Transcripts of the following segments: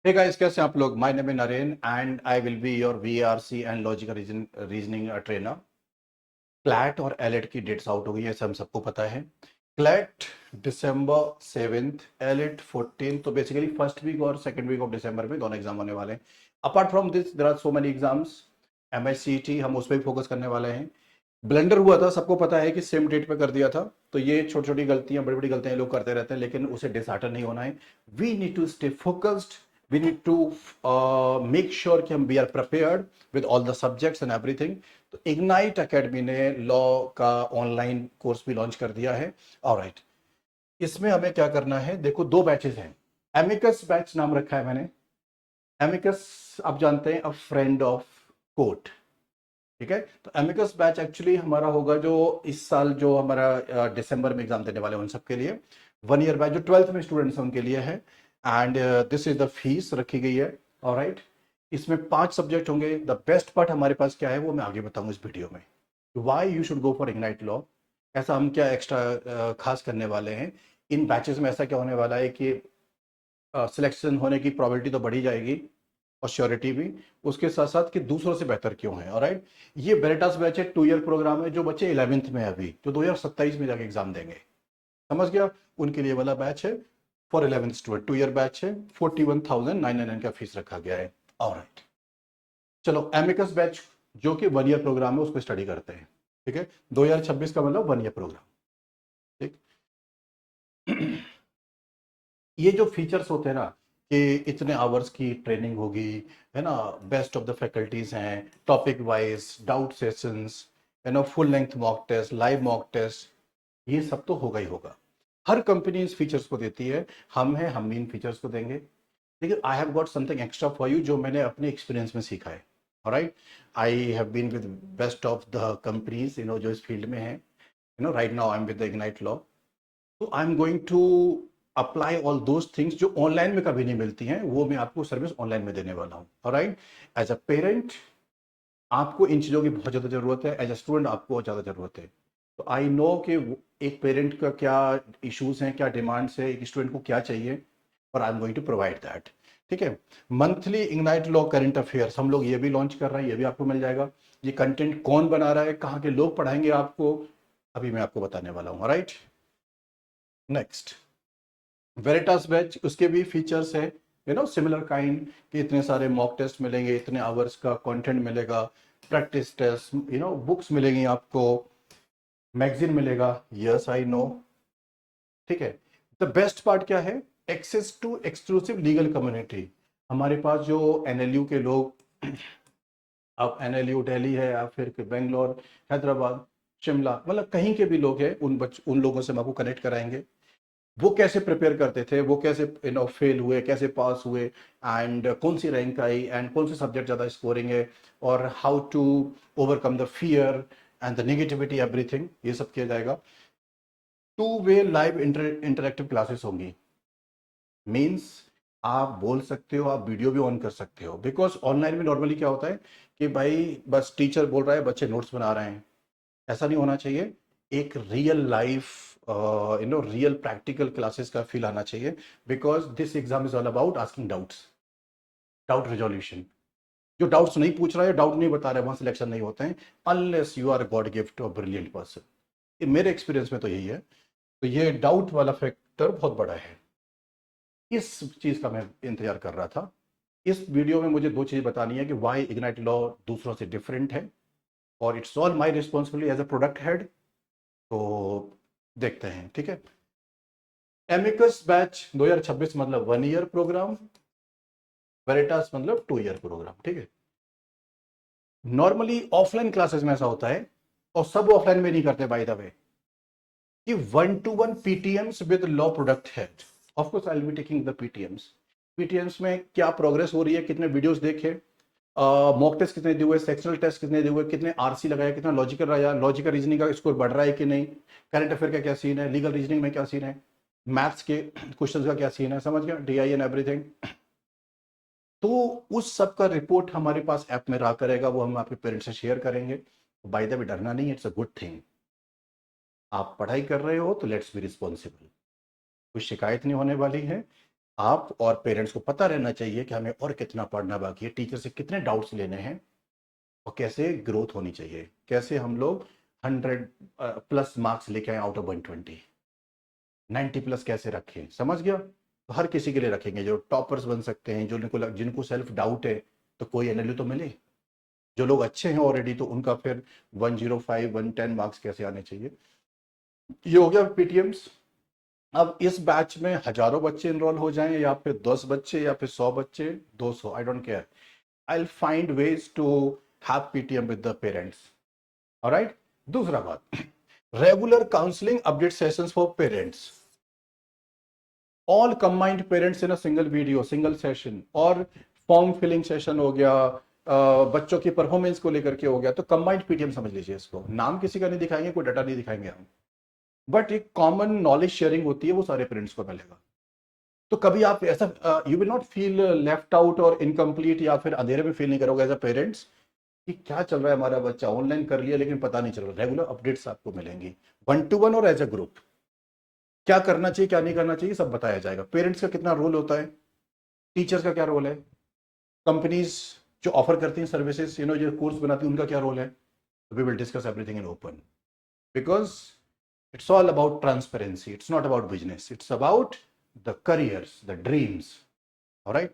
Hey guys, कैसे हैं आप लोग। My name is Naren and I will be your VRC and logical reasoning trainer. CLAT और AILET की डेट्स आउट हो गई है, ऐसा हम सबको पता है। क्लैट December 7th, एलेट 14th। तो बेसिकली फर्स्ट वीक और सेकंड वीक ऑफ दिसंबर में दोनों एग्जाम होने वाले हैं। Apart from this there are so many exams. MSCT हम उस पर भी फोकस करने वाले हैं। ब्लेंडर हुआ था, सबको पता है कि सेम डेट पे कर दिया था। तो ये छोटी छोटी गलतियां, बड़ी बड़ी गलतियां लोग करते रहते हैं, लेकिन उसे डिसहार्टन नहीं होना है। We need to stay focused. We need to make sure कि हम we are prepared with all the subjects and everything. तो इग्नाइट एकेडमी ने लॉ का ऑनलाइन कोर्स भी लॉन्च कर दिया है। ऑलराइट, इसमें हमें क्या करना है, देखो दो बैचेस हैं। एमिकस बैच नाम रखा है मैंने। एमिकस आप जानते हैं, अ फ्रेंड ऑफ कोर्ट। ठीक है, तो एमिकस बैच एक्चुअली हमारा होगा जो इस साल जो हमारा दिसंबर में एग्जाम देने वाले हैं उन सबके लिए। 1 ईयर बैच जो 12th में स्टूडेंट्स हैं उनके लिए है। And this is the fees रखी गई है। ऑलराइट, इसमें 5 सब्जेक्ट होंगे। द बेस्ट पार्ट हमारे पास क्या है वो मैं आगे बताऊंगा इस वीडियो में। Why you should go for ignite law, ऐसा हम क्या एक्स्ट्रा खास करने वाले हैं इन बैचेस में। ऐसा क्या होने वाला है कि सिलेक्शन होने की प्रोबेबिलिटी तो बढ़ी जाएगी और श्योरिटी भी। उसके साथ साथ कि दूसरों से बेहतर क्यों है। ऑलराइट, ये वेरिटास बैच है, 2 ईयर प्रोग्राम है। जो बच्चे 11th में है अभी, जो 2027 में जाके एग्जाम देंगे, समझ गया, उनके लिए वाला बैच है। For 11th student 2 year batch है। 41,999 का फीस रखा गया है। ऑलराइट, चलो एमिकस बैच जो कि 1 ईयर प्रोग्राम है उसको स्टडी करते हैं। ठीक है, 2026 का मतलब 1 ईयर प्रोग्राम। ठीक ये जो फीचर्स होते हैं ना, कि इतने आवर्स की ट्रेनिंग होगी, है ना, बेस्ट ऑफ द फैकल्टीज हैं, topic wise doubt sessions, full length mock test, live mock test, ये सब तो होगा ही होगा। हर कंपनी इस फीचर्स को देती है। हम भी इन फीचर्स को देंगे। लेकिन I have got something extra for you जो मैंने अपने एक्सपीरियंस में सीखा है। Alright, I have been with best of the companies जो इस फील्ड में है। Right now I am with the Ignite Law. तो I am going to apply all those things जो ऑनलाइन में कभी नहीं मिलती हैं, वो मैं आपको सर्विस ऑनलाइन में देने वाला हूँ। ऑलराइट, एज अ पेरेंट आपको इन चीज़ों की बहुत ज़्यादा ज़रूरत है, एज अ स्टूडेंट आपको ज़्यादा ज़रूरत है। तो आई नो कि एक पेरेंट का क्या इश्यूज हैं, क्या डिमांड्स है, एक स्टूडेंट को क्या चाहिए, और I am going to provide that. ठीक है, monthly Ignite law current affairs हम लोग ये भी लॉन्च कर रहे हैं, ये भी आपको मिल जाएगा। ये कंटेंट कौन बना रहा है, कहाँ के लोग पढ़ाएंगे आपको, अभी मैं आपको बताने वाला हूँ। राइट, नेक्स्ट वेरिटास बैच, उसके भी फीचर्स है सिमिलर काइंड, कि इतने सारे मॉक टेस्ट मिलेंगे, इतने आवर्स का कंटेंट मिलेगा, प्रैक्टिस टेस्ट, बुक्स मिलेंगी आपको, मैगजीन मिलेगा। Yes I know. ठीक है, द बेस्ट पार्ट क्या है, access to exclusive legal community. हमारे पास जो NLU के लोग, अब NLU दिल्ली है या फिर बेंगलोर, हैदराबाद, शिमला, मतलब कहीं के भी लोग हैं, उन लोगों से हम आपको कनेक्ट कराएंगे। वो कैसे प्रिपेयर करते थे, वो कैसे फेल हुए, कैसे पास हुए, एंड कौन सी रैंक आई, एंड कौन से सब्जेक्ट ज़्यादा स्कोरिंग है, और how to overcome the fear and the negativity, everything, ये सब किया जाएगा। 2 वे लाइव इंटरेक्टिव क्लासेस होंगी। मीन्स आप बोल सकते हो, आप वीडियो भी ऑन कर सकते हो। बिकॉज ऑनलाइन में नॉर्मली क्या होता है कि भाई बस टीचर बोल रहा है, बच्चे नोट्स बना रहे हैं। ऐसा नहीं होना चाहिए। एक real life real practical classes का फील आना चाहिए। Because this exam is all about asking doubts, doubt resolution. जो डाउट्स नहीं पूछ रहा है, डाउट नहीं बता रहा है, वहां सिलेक्शन नहीं होते हैं, unless you are god gift of brilliant person. ये मेरे एक्सपीरियंस में तो यही है। तो ये डाउट वाला फैक्टर बहुत बड़ा है। इस चीज का मैं इंतजार कर रहा था। इस वीडियो में मुझे 2 चीज बतानी है कि वाई इग्नाइट लॉ दूसरों से डिफरेंट है, और it's all my responsibility as a product head. तो देखते हैं। ठीक है, एमिकस बैच 2026 मतलब 1 ईयर प्रोग्राम, वेरिटास मतलब 2 ईयर प्रोग्राम। ठीक है, नॉर्मली ऑफलाइन क्लासेस में ऐसा होता है, और सब ऑफलाइन में नहीं करते बाय द वे, कि 1-to-1 PTMs with law product head. Of course I will be taking the PTMs में क्या प्रोग्रेस हो रही है, कितने वीडियोस देखे, मॉक टेस्ट कितने दिए हुए, सेक्शनल टेस्ट कितने दिए हुए, कितने RC लगाया, कितना लॉजिकल रहा, लॉजिकल रीजनिंग का स्कोर बढ़ रहा है कि नहीं, करंट अफेयर का क्या सीन है, लीगल रीजनिंग में क्या सीन है, मैथ्स के क्वेश्चंस का क्या सीन है, समझ गया, DI एंड एवरीथिंग। तो उस सब का रिपोर्ट हमारे पास ऐप में रहा करेगा, वो हम आपके पेरेंट्स से शेयर करेंगे। बाय द वे, डरना नहीं, इट्स अ गुड थिंग। आप पढ़ाई कर रहे हो तो लेट्स बी रिस्पॉन्सिबल, कोई शिकायत नहीं होने वाली है। आप और पेरेंट्स को पता रहना चाहिए कि हमें और कितना पढ़ना बाकी है, टीचर से कितने डाउट्स लेने हैं, और कैसे ग्रोथ होनी चाहिए, कैसे हम लोग 100+ मार्क्स लेके आए आउट ऑफ 120, 90+ कैसे रखें, समझ गया? तो हर किसी के लिए रखेंगे, जो टॉपर्स बन सकते हैं, जो जिनको सेल्फ डाउट है, तो कोई एनएलयू तो मिले। जो लोग अच्छे हैं ऑलरेडी, तो उनका फिर 105 110 मार्क्स कैसे आने चाहिए। ये हो गया पीटीएम्स। अब इस बैच में हजारों बच्चे इनरोल हो जाएं, या फिर 10 बच्चे, या फिर 100 बच्चे, 200, I don't care, I will find ways to have PTM with the parents. Alright. दूसरा बात, regular counselling update sessions for parents, all combined parents in a single video, single session, और फॉर्म फिलिंग सेशन हो गया, बच्चों की performance को लेकर के हो गया, तो कंबाइंड पीटीएम समझ लीजिए इसको। नाम किसी का नहीं दिखाएंगे, कोई डाटा नहीं दिखाएंगे हम, बट एक कॉमन नॉलेज शेयरिंग होती है, वो सारे पेरेंट्स को मिलेगा। तो कभी आप ऐसा you will not feel left out और इनकम्प्लीट, या फिर अंधेरे में फील नहीं करोगे एज अ पेरेंट्स कि क्या चल रहा है, हमारा बच्चा ऑनलाइन कर लिया लेकिन पता नहीं चल रहा। रेगुलर अपडेट्स आपको मिलेंगी, 1 to 1 और एज अ ग्रुप। क्या करना चाहिए, क्या नहीं करना चाहिए, सब बताया जाएगा। पेरेंट्स का कितना रोल होता है, टीचर्स का क्या रोल है, कंपनीज जो ऑफर करती हैं सर्विसेज, जो कोर्स बनाती हैं, उनका क्या रोल है। We will discuss everything in open, because it's all about transparency. It's not about business. It's about the careers, the dreams. All right.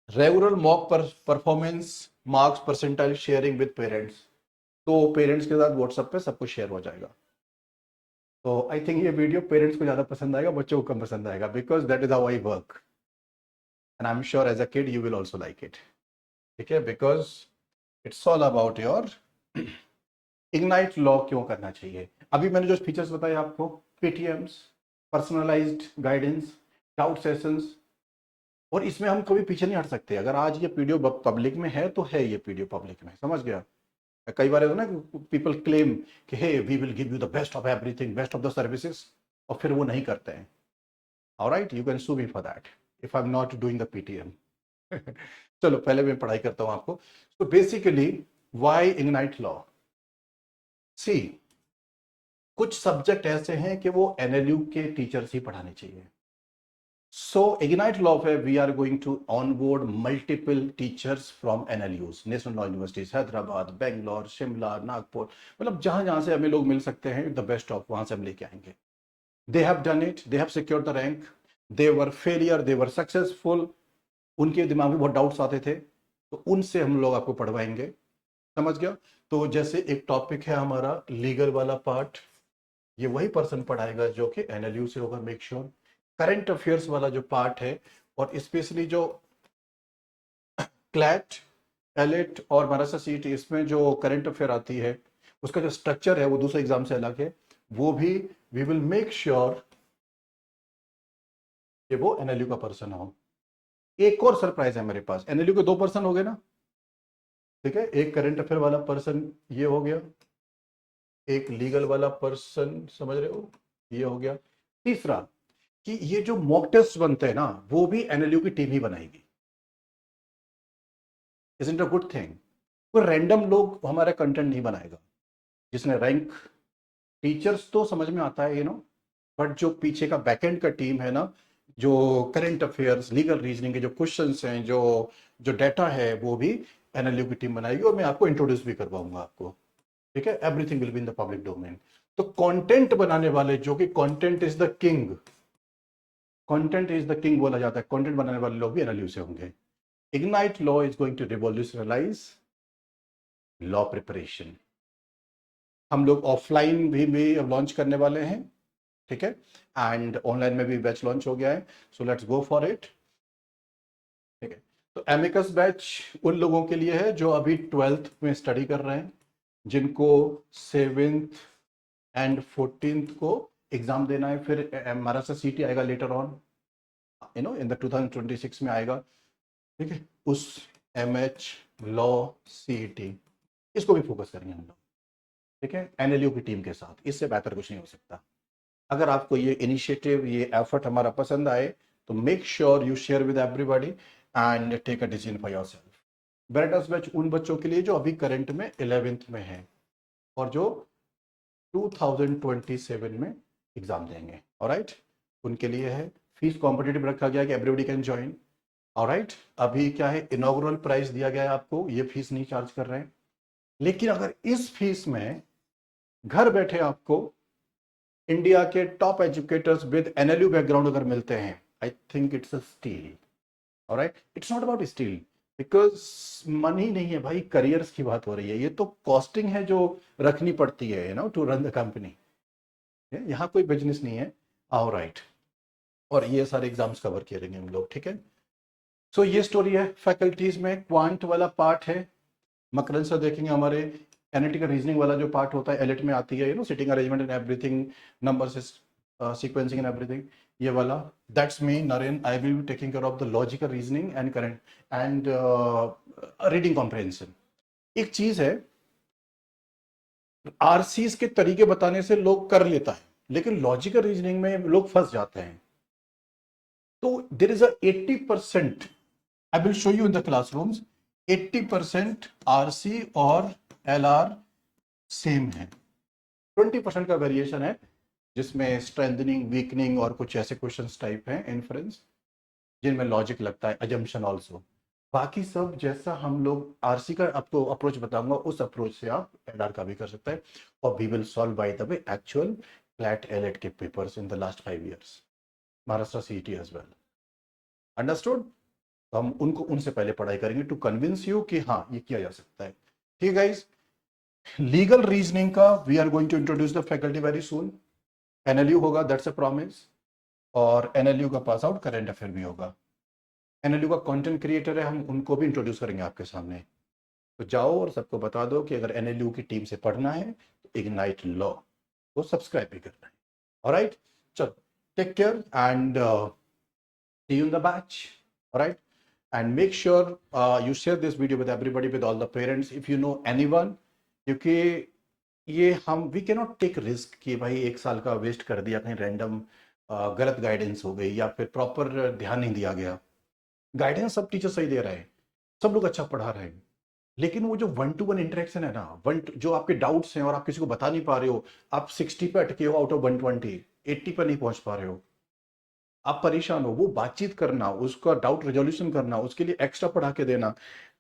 Regular mock performance marks percentile sharing with parents. तो parents के साथ WhatsApp पे सब कुछ share हो जाएगा। तो I think ये वीडियो पेरेंट्स को ज्यादा पसंद आएगा, बच्चों को कम पसंद आएगा, because that is how I work, and I am sure as a kid you will also like it. ठीक है, because it's all about your Ignite law क्यों करना चाहिए। अभी मैंने जो फीचर्स बताए आपको, PTMs, personalised guidance, doubt sessions, और इसमें हम कभी पीछे नहीं हट सकते। अगर आज ये वीडियो पब्लिक में है तो है, ये वीडियो पब्लिक में, समझ गया। कई बार है ना पीपल क्लेम कि hey we will give you the best of everything, best of the services, और फिर वो नहीं करते हैं। Alright, you can sue me for that if I am not doing the PTM. चलो पहले मैं पढ़ाई करता हूं आपको। तो basically why Ignite Law, see कुछ सब्जेक्ट ऐसे हैं कि वो एनएलयू के टीचर्स ही पढ़ाने चाहिए। So Ignite Law Fair, we are going to onboard multiple teachers from NLUs, National Law Universities, Hyderabad, Bangalore, Shimla, Nagpur, मतलब जहां जहां से हमें लोग मिल सकते हैं, द बेस्ट ऑफ वहां से हम लेके आएंगे। They have done it, they have secured the rank, they were failure, they were successful, उनके दिमाग में बहुत डाउट्स आते थे, तो उनसे हम लोग आपको पढ़वाएंगे। समझ गया? तो जैसे एक टॉपिक है हमारा लीगल वाला पार्ट, ये वही पर्सन पढ़ाएगा जो कि एनएलयू से होगा, मेक श्योर। करंट अफेयर्स वाला जो पार्ट है, और स्पेशली जो क्लैट, एलिट और महाराष्ट्र सीटी, इसमें जो करंट अफेयर आती है, उसका जो स्ट्रक्चर है वो दूसरे एग्जाम से अलग है, वो भी वी विल मेक श्योर कि वो एनएलयू का पर्सन हो। एक और सरप्राइज है मेरे पास, एनएलयू के 2 पर्सन हो गए ना, ठीक है, एक करंट अफेयर वाला पर्सन ये हो गया, एक लीगल वाला पर्सन, समझ रहे हो, ये हो गया। तीसरा कि ये जो मॉक टेस्ट बनते हैं ना, वो भी एनएलयू की टीम ही बनाएगी। Isn't a good thing? कोई रैंडम लोग हमारा कंटेंट नहीं बनाएगा। जिसने रैंक, टीचर्स तो समझ में आता है बट जो पीछे का बैकएंड का टीम है ना, जो करंट अफेयर्स, लीगल रीजनिंग के जो क्वेश्चंस हैं, जो जो डाटा है, वो भी एनएलयू की टीम बनाएगी, और मैं आपको इंट्रोड्यूस भी करवाऊंगा आपको। ठीक है, everything will be in the public domain. तो कंटेंट बनाने वाले, जो कि content is the king, content is the king बोला जाता है, कंटेंट बनाने वाले लोग भी एनएलयू से होंगे। Ignite Law is going to revolutionalise law preparation. हम लोग ऑफलाइन भी लॉन्च करने वाले हैं, ठीक है, एंड ऑनलाइन में भी बैच लॉन्च हो गया है, so let's go for it. ठीक है, तो एमिकस बैच उन लोगों के लिए है जो अभी 12th में स्टडी कर रहे हैं, जिनको 7th एंड 14th को एग्जाम देना है। फिर हमारा सा सीटी आएगा लेटर ऑन, इन द 2026 में आएगा। ठीक है, उस एमएच लॉ सीईटी, इसको भी फोकस करेंगे हम लोग। ठीक है, एनएलयू की टीम के साथ, इससे बेहतर कुछ नहीं हो सकता। अगर आपको ये इनिशिएटिव, ये एफर्ट हमारा पसंद आए, तो make sure you share with everybody and take a decision for yourself. Veritas batch उन बच्चों के लिए जो अभी करंट में 11th में है, और जो 2027 में एग्जाम देंगे, ऑलराइट, उनके लिए है। फीस कॉम्पिटिटिव रखा गया कि एवरीबडी कैन ज्वाइन। ऑलराइट, अभी क्या है, इनॉग्रल प्राइस दिया गया है आपको, ये फीस नहीं चार्ज कर रहे हैं। लेकिन अगर इस फीस में घर बैठे आपको इंडिया के top educators with NLU background अगर मिलते हैं, I think it's a steel. Alright, it's not about steel, because money नहीं है भाई, करियर्स की बात हो रही है। ये तो कॉस्टिंग है जो रखनी पड़ती है, you know, to run the company. यहाँ कोई बिजनेस नहीं है। ऑलराइट, और ये सारे एग्जाम्स कवर करेंगे हम लोग, ठीक है। सो ये स्टोरी है। फैकल्टीज में क्वांट वाला पार्ट है, मकरंद सर देखेंगे हमारे। एनालिटिकल रीजनिंग वाला जो पार्ट होता है एलिट में आती है, you know, sitting arrangement and everything, numbers, sequencing and everything, ये वाला, that's me Naren. I will be taking care of the logical reasoning and current and reading comprehension. एक चीज है, आरसीज के तरीके बताने से लोग कर लेता है, लेकिन लॉजिकल रीजनिंग में लोग फंस जाते हैं। तो there is a 80%, I will show you in the classrooms, 80% RC और एलआर सेम है, 20% का वेरिएशन है, जिसमें स्ट्रेंथनिंग, वीकनिंग और कुछ ऐसे क्वेश्चंस टाइप हैं, इन्फ्रेंस, जिनमें लॉजिक लगता है, अजम्पशन ऑल्सो। बाकी सब जैसा हम लोग आरसी का आपको अप्रोच बताऊंगा, उस अप्रोच से आप एलआर का भी कर सकते हैं। और we will solve by the way actual CLAT AILET के papers in the last 5 years, Maharashtra CET as well. Understood? तो हम उनको उनसे पहले पढ़ाई करेंगे टू कन्विंस यू कि हाँ ये किया जा सकता है। ठीक है गाइस, लीगल रीजनिंग का we are going to introduce the faculty very soon. NLU होगा, दैट्स अ प्रॉमिस। और एनएलयू का पास आउट करंट अफेयर भी होगा। एनएलयू का कंटेंट क्रिएटर है, हम उनको भी इंट्रोड्यूस करेंगे आपके सामने। तो जाओ और सबको बता दो कि अगर एनएलयू की टीम से पढ़ना है तो इग्नाइट लॉ को सब्सक्राइब भी करना है। ऑलराइट, चलो, take care and see you in the batch. All right, and make sure you share this video with everybody, with all the parents, if you know anyone, क्योंकि ये हम we can not take risk कि भाई 1 साल का waste कर दिया, कहीं रैंडम गलत गाइडेंस हो गई या फिर प्रॉपर ध्यान नहीं दिया गया। गाइडेंस सब टीचर सही दे रहे हैं, सब लोग अच्छा पढ़ा रहे हैं, लेकिन वो जो 1-to-1 इंटरेक्शन है ना, जो आपके डाउट्स हैं और आप किसी को बता नहीं पा रहे हो, आप 60 पे अटके हो आउट ऑफ 120, 80 पे नहीं पहुंच पा रहे हो, आप परेशान हो, वो बातचीत करना, उसका डाउट रेजोल्यूशन करना, उसके लिए एक्स्ट्रा पढ़ा के देना,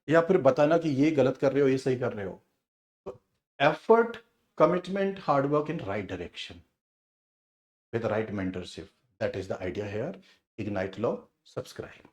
या फिर बताना कि ये गलत कर रहे हो, ये सही कर रहे हो। तो effort, commitment, hard work in right direction with the right mentorship, that is the idea here. Ignite Law, subscribe.